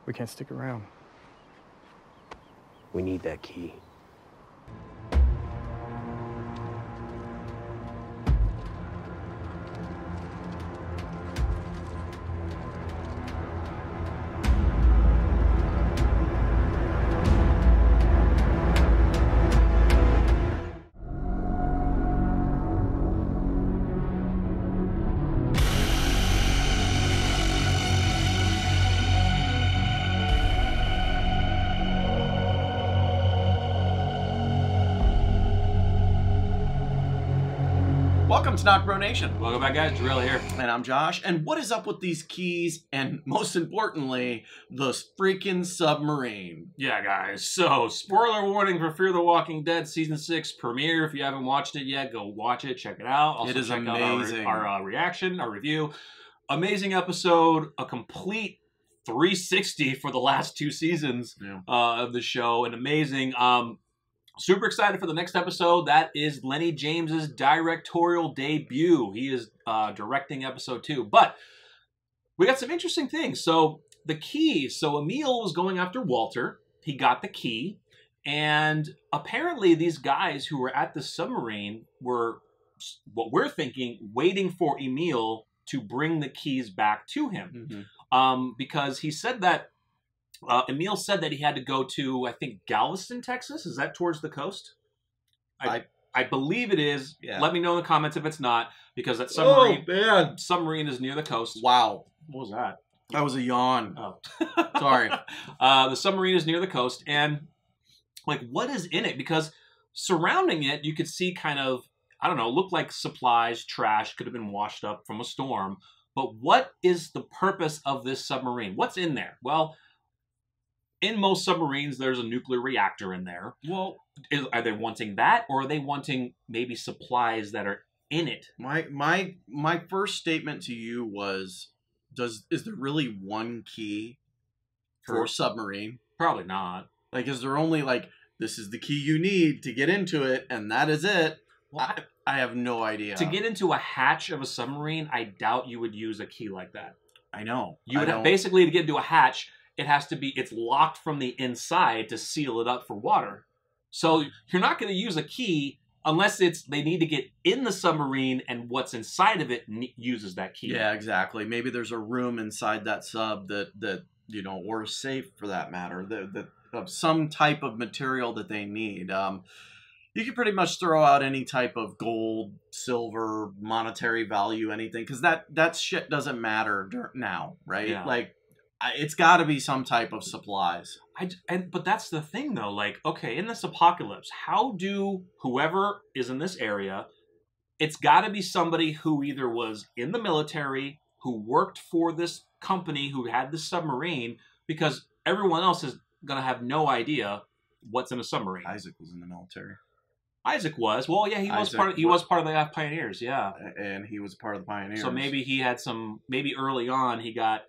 We can't stick around. We need that key. Welcome to NocBro Nation. Welcome back, guys. Drill here. And I'm Josh. And what is up with these keys and, most importantly, the freaking submarine? Yeah, guys. So, spoiler warning for Fear the Walking Dead Season 6 premiere. If you haven't watched it yet, go watch it. Check it out. Also, It is check amazing. out our reaction, our review. Amazing episode. A complete 360 for the last 2 seasons of the show. And amazing. Super excited for the next episode. That is Lenny James's directorial debut. He is directing episode 2. But we got some interesting things. So the key. So Emil was going after Walter. He got the key. And apparently these guys who were at the submarine were, what we're thinking, waiting for Emil to bring the keys back to him. Because he said that Emil said that he had to go to, I think, Galveston, Texas. Is that towards the coast? I believe it is. Yeah. Let me know in the comments if it's not, because that submarine is near the coast. Wow. What was that? That was a yawn. Oh. Sorry. The submarine is near the coast, and like, what is in it? Because surrounding it, you could see kind of, I don't know, looked like supplies, trash, could have been washed up from a storm. But what is the purpose of this submarine? What's in there? Well, in most submarines, there's a nuclear reactor in there. Well, are they wanting that, or are they wanting maybe supplies that are in it? My first statement to you was, is there really one key for a submarine? Probably not. Like, is there only like, this is the key you need to get into it, and that is it? Well, I have no idea. To get into a hatch of a submarine, I doubt you would use a key like that. I know. You would basically, to get into a hatch, it has to be, it's locked from the inside to seal it up for water. So you're not going to use a key unless they need to get in the submarine, and what's inside of it uses that key. Yeah, exactly. Maybe there's a room inside that sub that you know, or a safe for that matter, that of some type of material that they need. You can pretty much throw out any type of gold, silver, monetary value, anything, because that shit doesn't matter now, right? Yeah. Like, it's got to be some type of supplies. But that's the thing, though. Like, okay, in this apocalypse, how do whoever is in this area, it's got to be somebody who either was in the military, who worked for this company, who had the submarine, because everyone else is going to have no idea what's in a submarine. Isaac was in the military. Isaac was. Well, yeah, he was part of the pioneers, yeah. And he was part of the pioneers. So maybe he had maybe early on he got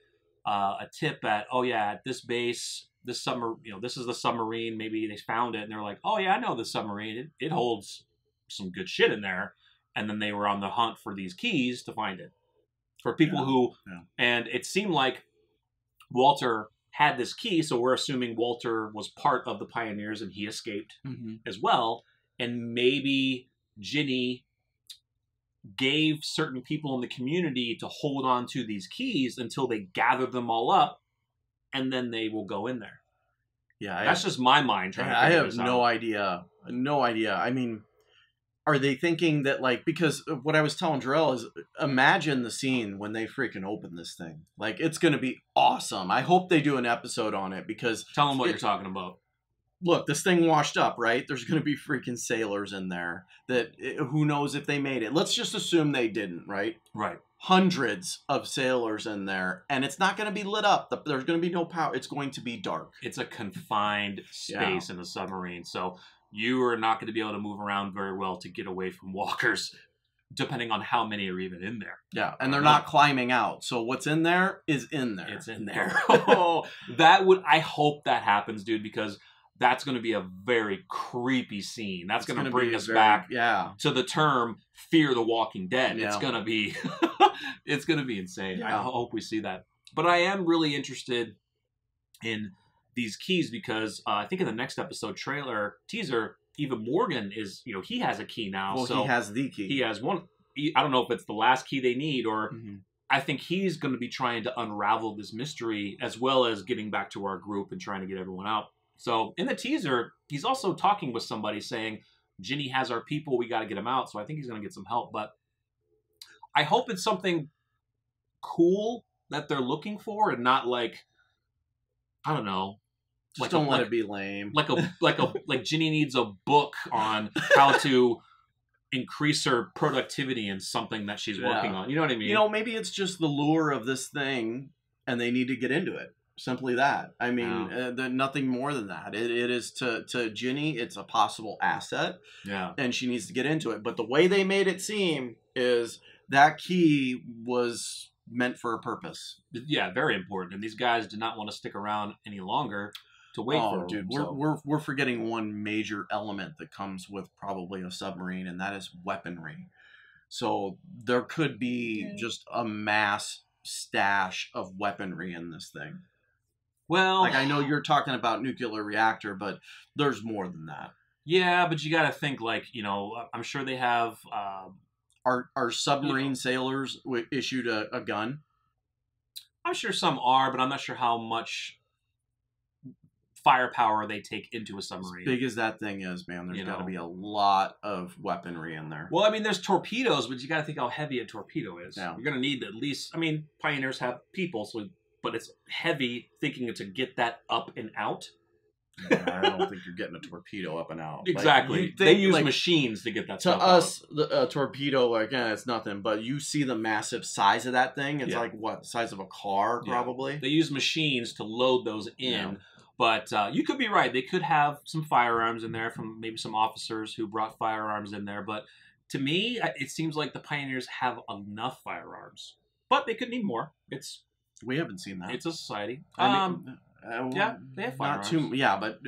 a tip at, oh yeah, at this base, this is the submarine. Maybe they found it and they're like, oh yeah, I know this submarine. It holds some good shit in there. And then they were on the hunt for these keys to find it. For people and it seemed like Walter had this key, so we're assuming Walter was part of the pioneers and he escaped as well. And maybe Ginny gave certain people in the community to hold on to these keys until they gather them all up, and then they will go in there. Yeah, that's just my mind trying to figure this out. I have no idea. No idea. I mean, are they thinking that, like, because what I was telling Jarrell is, imagine the scene when they freaking open this thing. Like, it's going to be awesome. I hope they do an episode on it, because... Tell them what you're talking about. Look, this thing washed up, right? There's going to be freaking sailors in there that who knows if they made it. Let's just assume they didn't, right? Right. Hundreds of sailors in there, and it's not going to be lit up. There's going to be no power. It's going to be dark. It's a confined space in the submarine, so you are not going to be able to move around very well to get away from walkers, depending on how many are even in there. Yeah, and they're not climbing out. So what's in there is in there. It's in there. I hope that happens, dude, because that's going to be a very creepy scene. That's going to bring us back to the term "Fear the Walking Dead." Yeah. It's going to be, it's going to be insane. Yeah. I hope we see that. But I am really interested in these keys because I think in the next episode teaser, even Morgan is, you know, he has a key now. Well, so he has the key. He has one. I don't know if it's the last key they need or I think he's going to be trying to unravel this mystery as well as getting back to our group and trying to get everyone out. So in the teaser, he's also talking with somebody saying, Ginny has our people, we got to get them out. So I think he's going to get some help. But I hope it's something cool that they're looking for and not like, I don't know. Just don't let it be lame. Like Ginny needs a book on how to increase her productivity in something that she's working on. You know what I mean? You know, maybe it's just the lure of this thing and they need to get into it. Simply that. I mean, nothing more than that. It is to Ginny, it's a possible asset. Yeah. And she needs to get into it. But the way they made it seem is that key was meant for a purpose. Yeah, very important. And these guys did not want to stick around any longer to wait for dude, we're forgetting one major element that comes with probably a submarine, and that is weaponry. So there could be just a mass stash of weaponry in this thing. Well, like I know you're talking about nuclear reactor, but there's more than that. Yeah, but you got to think like, you know, I'm sure they have. Are submarine sailors issued a gun? I'm sure some are, but I'm not sure how much firepower they take into a submarine. As big as that thing is, man, there's got to be a lot of weaponry in there. Well, I mean, there's torpedoes, but you got to think how heavy a torpedo is. Yeah. You're going to need at least, I mean, Pioneers have people, but it's heavy thinking to get that up and out. I don't think you're getting a torpedo up and out. Exactly. Like, they use machines to get that stuff out. To us, the torpedo, again, it's nothing, but you see the massive size of that thing. It's like, what, the size of a car, probably? They use machines to load those in. Yeah. But you could be right. They could have some firearms in there from maybe some officers who brought firearms in there. But to me, it seems like the Pioneers have enough firearms. But they could need more. We haven't seen that. It's a society. Yeah, they have firearms. Not too, yeah, but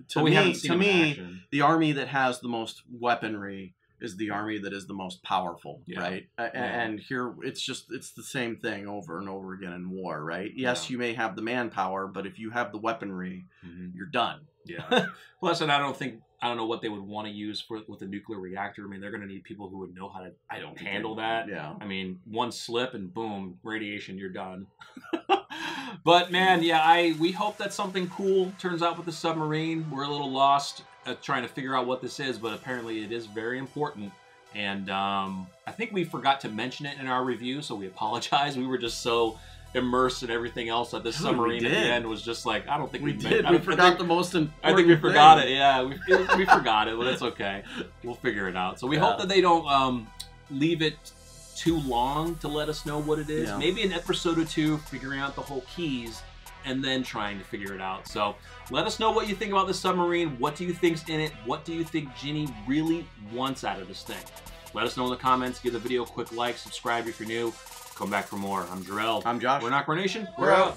to me, the army that has the most weaponry is the army that is the most powerful, right? And here, it's the same thing over and over again in war, right? Yes, you may have the manpower, but if you have the weaponry, you're done. Yeah. Plus, and I don't know what they would want to use with a nuclear reactor. I mean, they're going to need people who would know how to handle that. Yeah. I mean, one slip and boom, radiation, you're done. But man, we hope that something cool turns out with the submarine. We're a little lost trying to figure out what this is, but apparently it is very important. And I think we forgot to mention it in our review, so we apologize. We were just so immersed in everything else that this submarine at the end was just like, I don't think we did. We forgot the most important I think we forgot it. Yeah, we forgot it, but it's okay. We'll figure it out. So we hope that they don't leave it too long to let us know what it is. Maybe an episode or two figuring out the whole keys and then trying to figure it out. So let us know what you think about the submarine. What do you think's in it? What do you think Ginny really wants out of this thing? Let us know in the comments. Give the video a quick like. Subscribe if you're new. Come back for more. I'm Jarrell. I'm Josh. We're NocBro Nation. We're out.